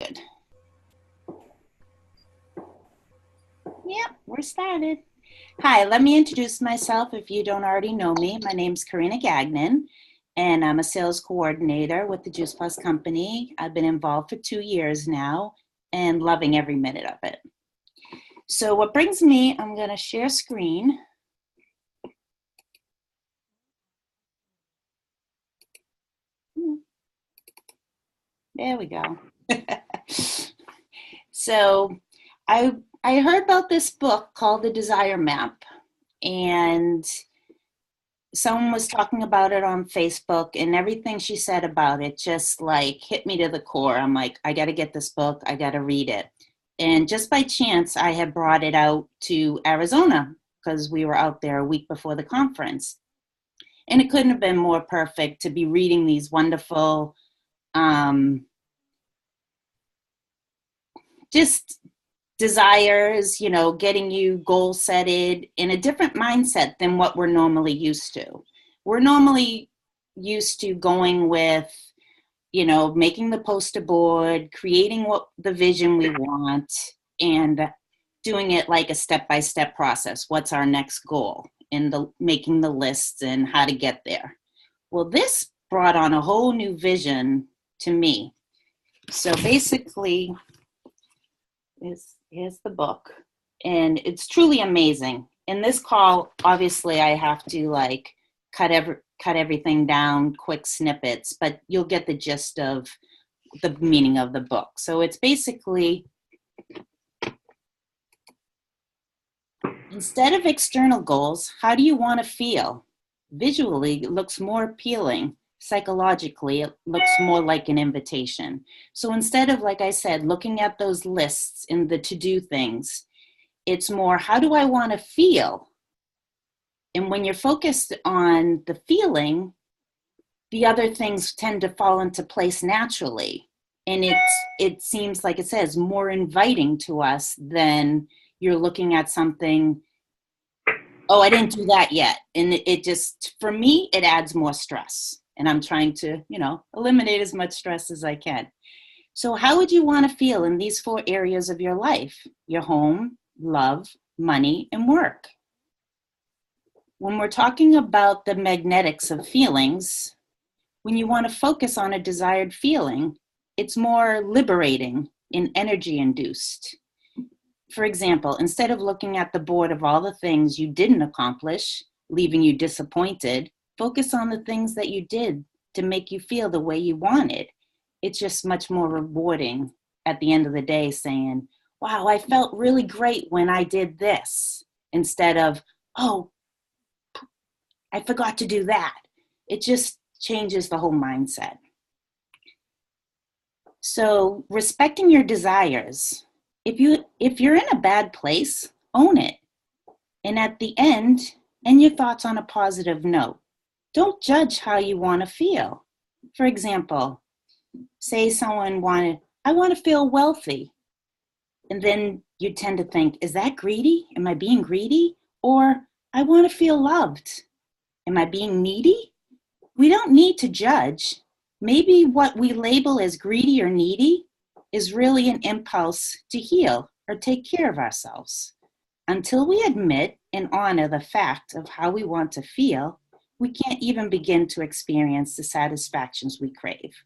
Good. Yep, we're started. Hi, let me introduce myself if you don't already know me. My name's Corinna Gagnon, and I'm a sales coordinator with the Juice Plus Company. I've been involved for 2 years now and loving every minute of it. So what brings me, I'm going to share screen. There we go. So I heard about this book called The Desire Map, and someone was talking about it on Facebook, and everything she said about it just like hit me to the core. I'm like, I got to get this book. I got to read it. And just by chance, I had brought it out to Arizona because we were out there a week before the conference. And it couldn't have been more perfect to be reading these wonderful, just desires, getting you goal setted in a different mindset than what we're normally used to. We're normally used to going with, making the poster board, creating what the vision we want, and doing it like a step-by-step process. What's our next goal? And making the lists and how to get there. Well, this brought on a whole new vision to me. So basically, here's the book, and it's truly amazing. In this call, obviously, I have to cut everything down, quick snippets, but you'll get the gist of the meaning of the book. So it's basically, instead of external goals, how do you want to feel? Visually, it looks more appealing. Psychologically, it looks more like an invitation. So instead of, like I said, looking at those lists and the to-do things, it's more, how do I want to feel? And when you're focused on the feeling, the other things tend to fall into place naturally. And it seems, like it says, more inviting to us than you're looking at something, oh, I didn't do that yet. And it just, for me, it adds more stress. And I'm trying to, eliminate as much stress as I can. So how would you want to feel in these 4 areas of your life? Your home, love, money, and work. When we're talking about the magnetics of feelings, when you want to focus on a desired feeling, it's more liberating and energy induced. For example, instead of looking at the board of all the things you didn't accomplish, leaving you disappointed, focus on the things that you did to make you feel the way you wanted. It's just much more rewarding at the end of the day saying, wow, I felt really great when I did this, instead of, oh, I forgot to do that. It just changes the whole mindset. So respecting your desires. If you're in a bad place, own it. And at the end, end your thoughts on a positive note. Don't judge how you want to feel. For example, say someone I want to feel wealthy. And then you tend to think, is that greedy? Am I being greedy? Or I want to feel loved. Am I being needy? We don't need to judge. Maybe what we label as greedy or needy is really an impulse to heal or take care of ourselves. Until we admit and honor the fact of how we want to feel, we can't even begin to experience the satisfactions we crave.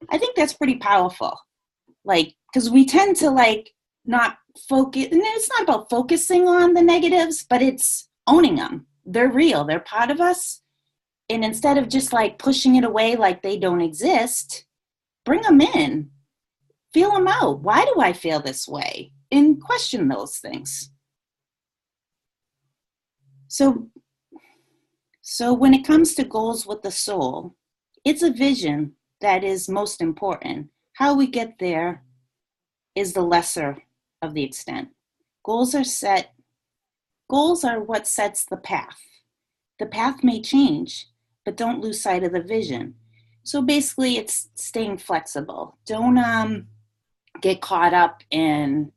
I think that's pretty powerful. Because we tend to not focus, and it's not about focusing on the negatives, but it's owning them. They're real, they're part of us. And instead of just pushing it away like they don't exist, bring them in, feel them out. Why do I feel this way? And question those things. So when it comes to goals with the soul, it's a vision that is most important. How we get there is the lesser of the extent. Goals are what sets the path. The path may change, but don't lose sight of the vision. So basically, it's staying flexible. Don't get caught up in,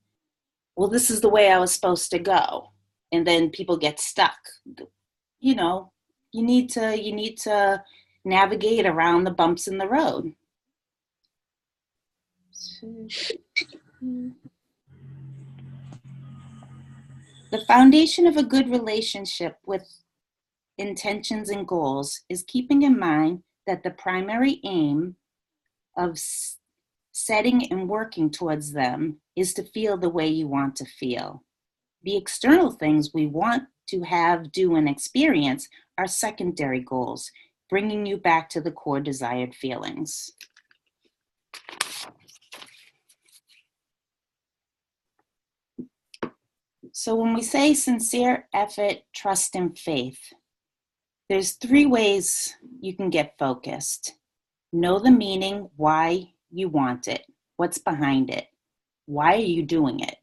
well, this is the way I was supposed to go. And then people get stuck. You need to navigate around the bumps in the road. The foundation of a good relationship with intentions and goals is keeping in mind that the primary aim of setting and working towards them is to feel the way you want to feel. The external things we want to have, do, and experience are secondary goals, bringing you back to the core desired feelings. So when we say sincere effort, trust, and faith, there's 3 ways you can get focused. Know the meaning, why you want it, what's behind it, why are you doing it?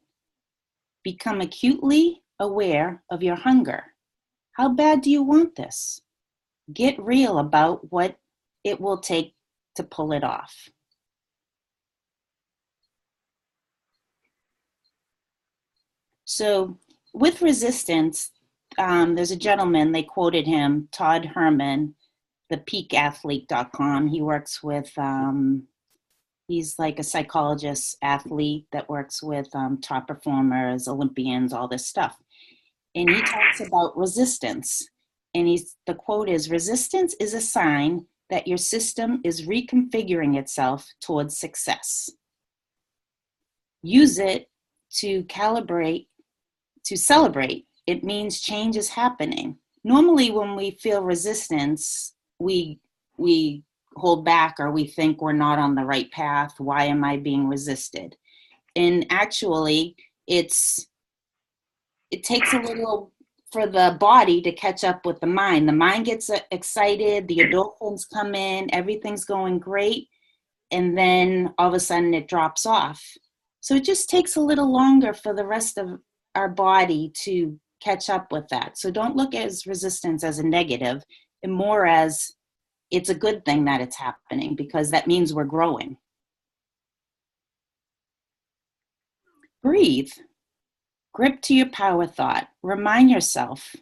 Become acutely aware of your hunger. How bad do you want this? Get real about what it will take to pull it off. So with resistance, there's a gentleman, they quoted him, Todd Herman, thepeakathlete.com. He works with, he's like a psychologist athlete that works with top performers, Olympians, all this stuff. And he talks about resistance. And the quote is, resistance is a sign that your system is reconfiguring itself towards success. Use it to celebrate. It means change is happening. Normally when we feel resistance, we hold back or we think we're not on the right path. Why am I being resisted? And actually it takes a little for the body to catch up with the mind. The mind gets excited, the endorphins come in, everything's going great, and then all of a sudden it drops off. So it just takes a little longer for the rest of our body to catch up with that. So don't look at resistance as a negative, and more as it's a good thing that it's happening, because that means we're growing. Breathe. Grip to your power thought. Remind yourself.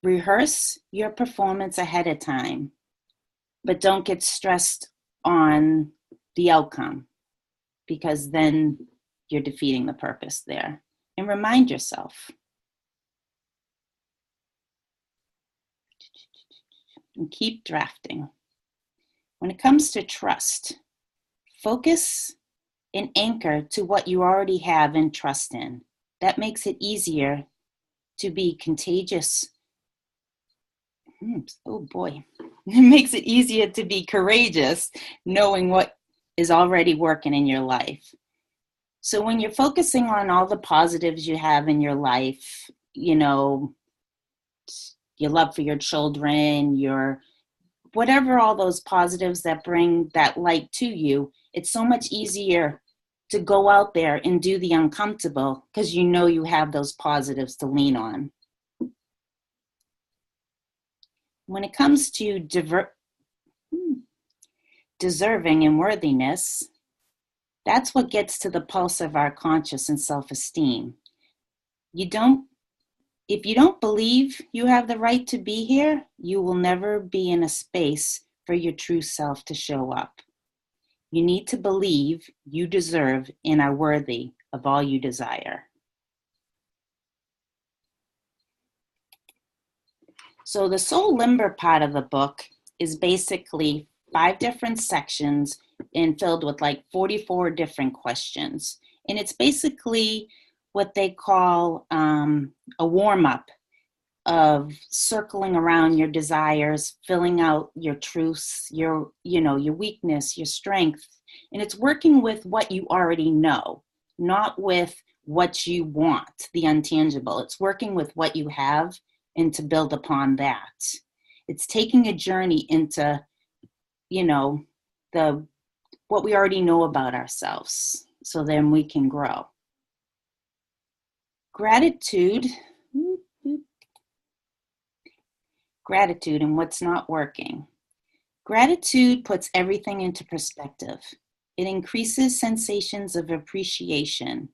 Rehearse your performance ahead of time, but don't get stressed on the outcome, because then you're defeating the purpose there. And remind yourself. And keep drafting. When it comes to trust, focus and anchor to what you already have and trust in. That makes it easier to be contagious. Oh boy. It makes it easier to be courageous, knowing what is already working in your life. So when you're focusing on all the positives you have in your life, your love for your children, your whatever, all those positives that bring that light to you, it's so much easier to go out there and do the uncomfortable because you know you have those positives to lean on. When it comes to deserving and worthiness, that's what gets to the pulse of our conscious and self-esteem. If you don't believe you have the right to be here, you will never be in a space for your true self to show up. You need to believe you deserve and are worthy of all you desire. So the soul limber part of the book is basically 5 different sections and filled with like 44 different questions. And it's basically what they call a warm-up of circling around your desires, filling out your truths, your weakness, your strength. And it's working with what you already know, not with what you want, the intangible. It's working with what you have and to build upon that. It's taking a journey into, what we already know about ourselves, so then we can grow. Gratitude and what's not working. Gratitude puts everything into perspective. It increases sensations of appreciation.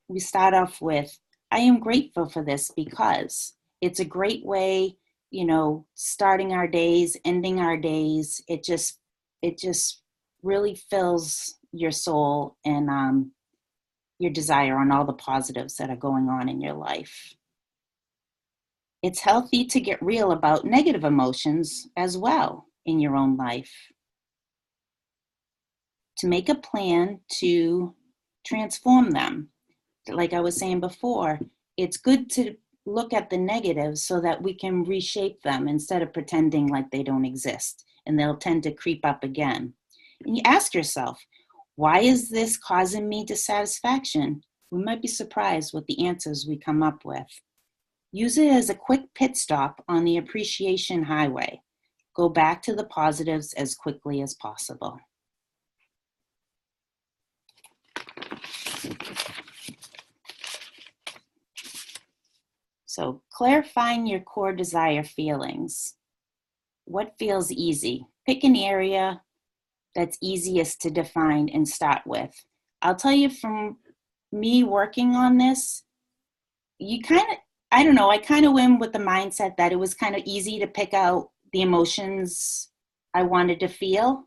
We start off with, I am grateful for this because it's a great way, starting our days, ending our days. It just really fills your soul and your desire on all the positives that are going on in your life. It's healthy to get real about negative emotions as well in your own life. To make a plan to transform them. Like I was saying before, it's good to look at the negatives so that we can reshape them instead of pretending like they don't exist, and they'll tend to creep up again. And you ask yourself, why is this causing me dissatisfaction? We might be surprised with the answers we come up with. Use it as a quick pit stop on the appreciation highway. Go back to the positives as quickly as possible. So clarifying your core desire feelings. What feels easy? Pick an area that's easiest to define and start with. I'll tell you from me working on this, I kind of went with the mindset that it was kind of easy to pick out the emotions I wanted to feel.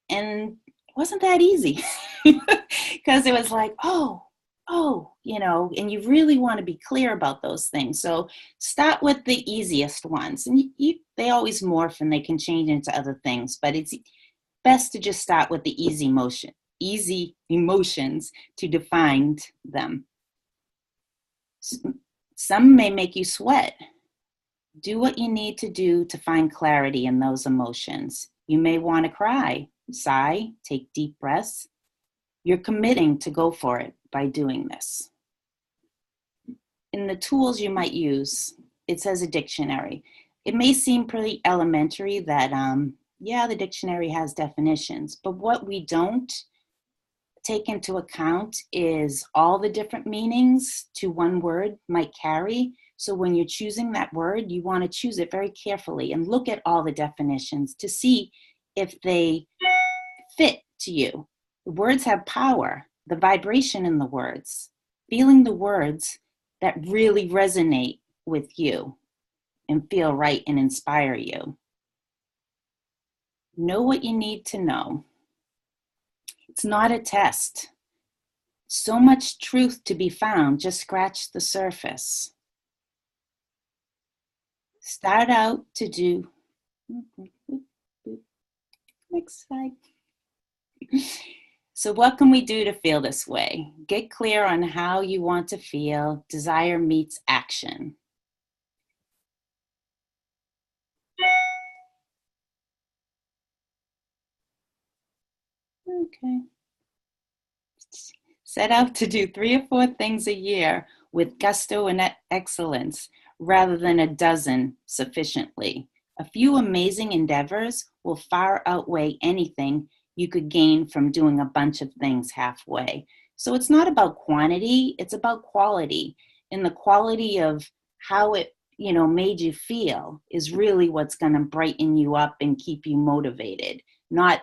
And it wasn't that easy because it was like, oh, and you really want to be clear about those things. So start with the easiest ones. And they always morph and they can change into other things, but it's best to just start with the easy emotions to define them. Some may make you sweat. Do what you need to do to find clarity in those emotions. You may want to cry, sigh, take deep breaths. You're committing to go for it by doing this. In the tools you might use, it says a dictionary. It may seem pretty elementary that, the dictionary has definitions, but what we don't take into account is all the different meanings to one word might carry. So when you're choosing that word, you want to choose it very carefully and look at all the definitions to see if they fit to you. The words have power, the vibration in the words, feeling the words that really resonate with you and feel right and inspire you. Know what you need to know. It's not a test. So much truth to be found, just scratch the surface. Start out to do, next slide. So what can we do to feel this way? Get clear on how you want to feel. Desire meets action. Okay. Set out to do 3 or 4 things a year with gusto and excellence rather than a dozen sufficiently. A few amazing endeavors will far outweigh anything you could gain from doing a bunch of things halfway. So it's not about quantity, it's about quality. And the quality of how it, made you feel is really what's going to brighten you up and keep you motivated. Not,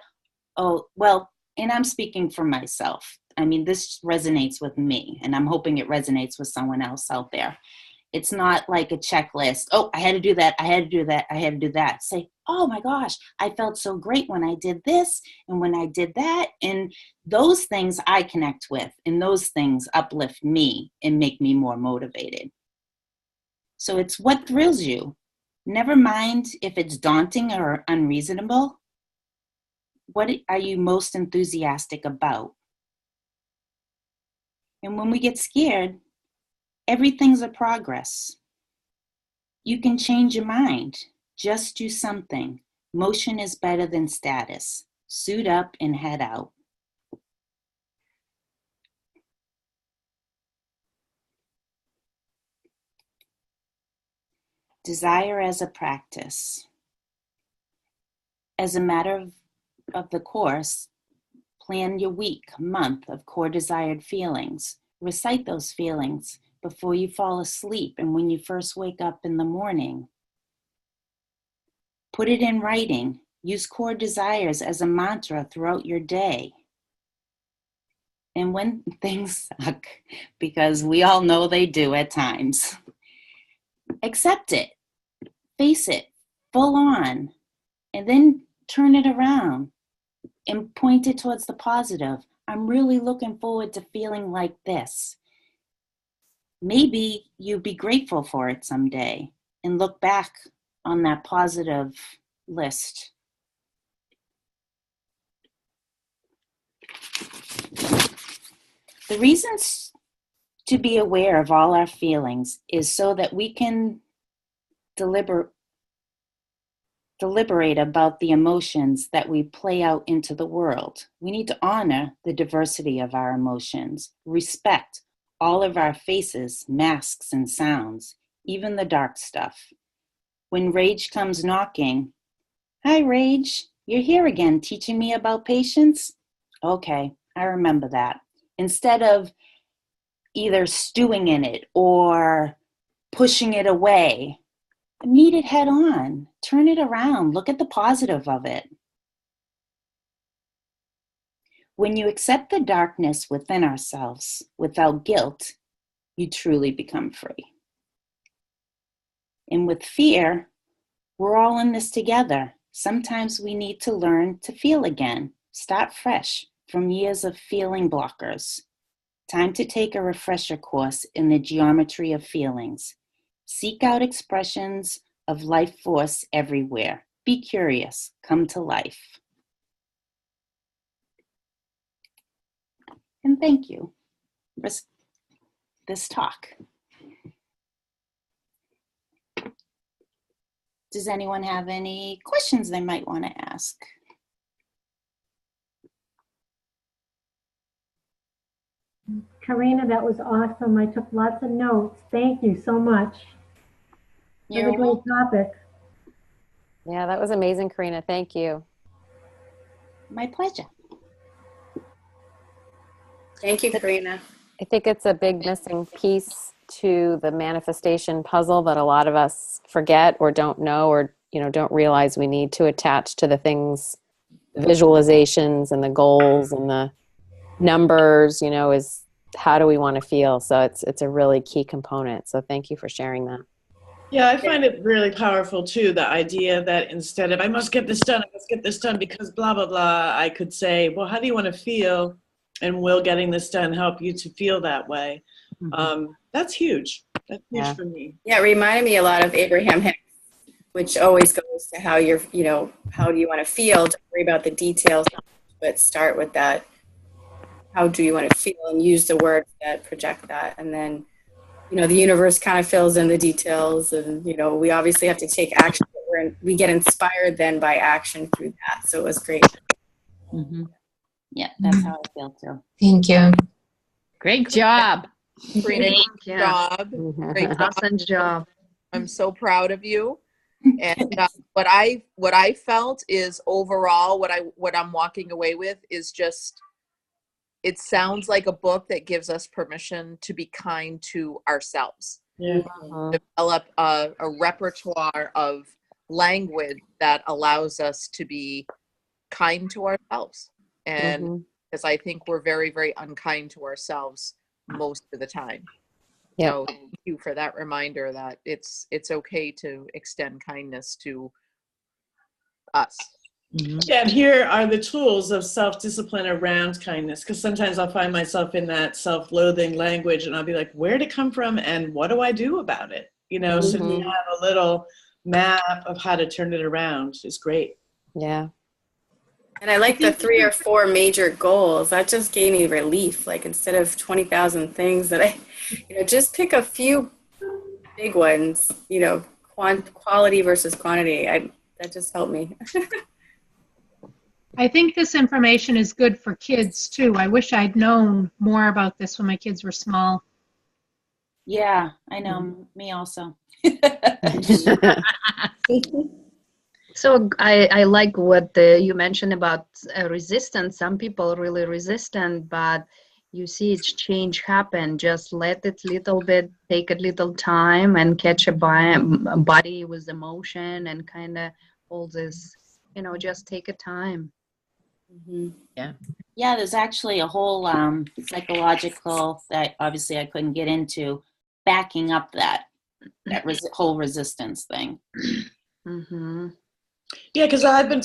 and I'm speaking for myself. I mean, this resonates with me, and I'm hoping it resonates with someone else out there. It's not like a checklist. Oh, I had to do that. I had to do that. I had to do that. Say, oh my gosh, I felt so great when I did this and when I did that. And those things I connect with, and those things uplift me and make me more motivated. So it's what thrills you. Never mind if it's daunting or unreasonable. What are you most enthusiastic about? And when we get scared, everything's a progress. You can change your mind. Just do something. Motion is better than status. Suit up and head out. Desire as a practice. As a matter of the course, plan your week, month of core desired feelings. Recite those feelings before you fall asleep and when you first wake up in the morning. Put it in writing. Use core desires as a mantra throughout your day. And when things suck, because we all know they do at times, accept it, face it, full on, and then turn it around. and point it towards the positive. I'm really looking forward to feeling like this. Maybe you'd be grateful for it someday and look back on that positive list. The reasons to be aware of all our feelings is so that we can deliberate about the emotions that we play out into the world. We need to honor the diversity of our emotions, respect all of our faces, masks, and sounds, even the dark stuff. When rage comes knocking, "Hi, Rage, you're here again teaching me about patience?" Okay, I remember that. Instead of either stewing in it or pushing it away, meet it head on, turn it around, look at the positive of it. When you accept the darkness within ourselves without guilt, you truly become free. And with fear, we're all in this together. Sometimes we need to learn to feel again, start fresh from years of feeling blockers. Time to take a refresher course in the geometry of feelings. Seek out expressions of life force everywhere. Be curious, come to life. And thank you for this talk. Does anyone have any questions they might want to ask? Corinna, that was awesome. I took lots of notes. Thank you so much. You're What a great topic. Yeah, that was amazing, Corinna. Thank you. My pleasure. Thank you, Corinna. I think it's a big missing piece to the manifestation puzzle that a lot of us forget or don't know, or don't realize we need to attach to the things, the visualizations and the goals and the numbers, is how do we want to feel? So it's a really key component. So thank you for sharing that. Yeah, I find it really powerful too, the idea that instead of I must get this done because blah, blah, blah, I could say, well, how do you want to feel? And will getting this done help you to feel that way? That's huge. That's huge for me. Yeah, it reminded me a lot of Abraham Hicks, which always goes to how you're, how do you want to feel? Don't worry about the details, but start with that. How do you want to feel, and use the words that project that. And then, the universe kind of fills in the details, and, we obviously have to take action, but we get inspired then by action through that. So it was great. Mm-hmm. Yeah, that's how I feel too. Thank you. Great job. Great job. Great job. Awesome job. I'm so proud of you. And what I felt is overall what I'm walking away with is just, it sounds like a book that gives us permission to be kind to ourselves. Yeah. Develop a repertoire of language that allows us to be kind to ourselves. And because I think we're very, very unkind to ourselves most of the time. Yep. So thank you for that reminder that it's okay to extend kindness to us. Yeah, and here are the tools of self-discipline around kindness, because sometimes I'll find myself in that self-loathing language and I'll be like, where did it come from and what do I do about it? So to have a little map of how to turn it around is great. Yeah. And I like the 3 or 4 major goals. That just gave me relief. Like, instead of 20,000 things that just pick a few big ones, quality versus quantity. That just helped me. I think this information is good for kids too. I wish I'd known more about this when my kids were small. Yeah, I know. Me also. So I like what you mentioned about resistance. Some people really resistant, but you see its change happen. Just let it little bit, take a little time and catch a body with emotion and kind of all this, just take a time. Yeah, there's actually a whole psychological that obviously I couldn't get into, backing up that whole resistance thing. Yeah, because I've been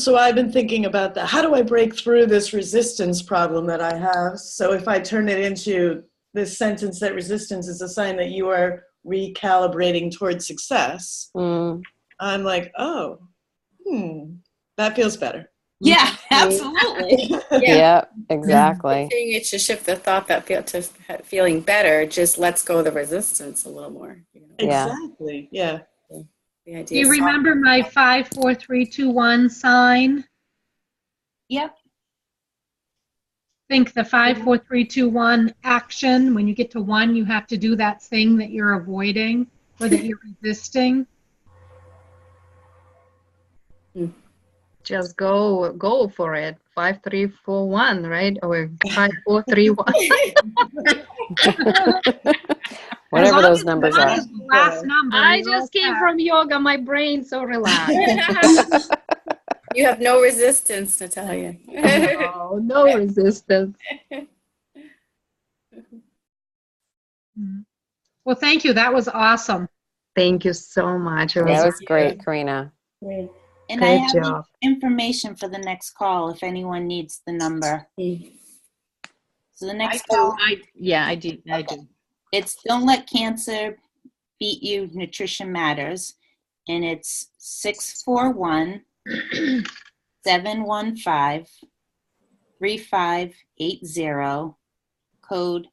thinking about that. How do I break through this resistance problem that I have? So if I turn it into this sentence that resistance is a sign that you are recalibrating towards success, I'm like, oh, that feels better. Yeah, absolutely. Yeah, exactly. Saying it should shift the thought that to feeling better just lets go of the resistance a little more. You know? Exactly. Yeah. The idea Do you is remember my 5, 4, 3, 2, 1 sign? Yep. Think the 5, 4, 3, 2, 1 action. When you get to 1, you have to do that thing that you're avoiding or that you're resisting. Just go for it. 5, 3, 4, 1, right? Or 5, 4, 3, 1. Whatever those numbers One are. is the last number. I you're all just came set. from yoga. My brain's so relaxed. you have no resistance, Natalia. Oh, no resistance. Well, thank you. That was awesome. Thank you so much. It That was was great, Corinna. Great. And I Good have job. information for the next call if anyone needs the number. So the next I do. call, I do. it's Don't Let Cancer Beat You, Nutrition Matters. And it's 641-715-3580, code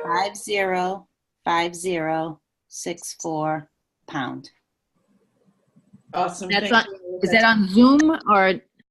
505064 pound. Awesome. That's Thank on, you. is that on Zoom or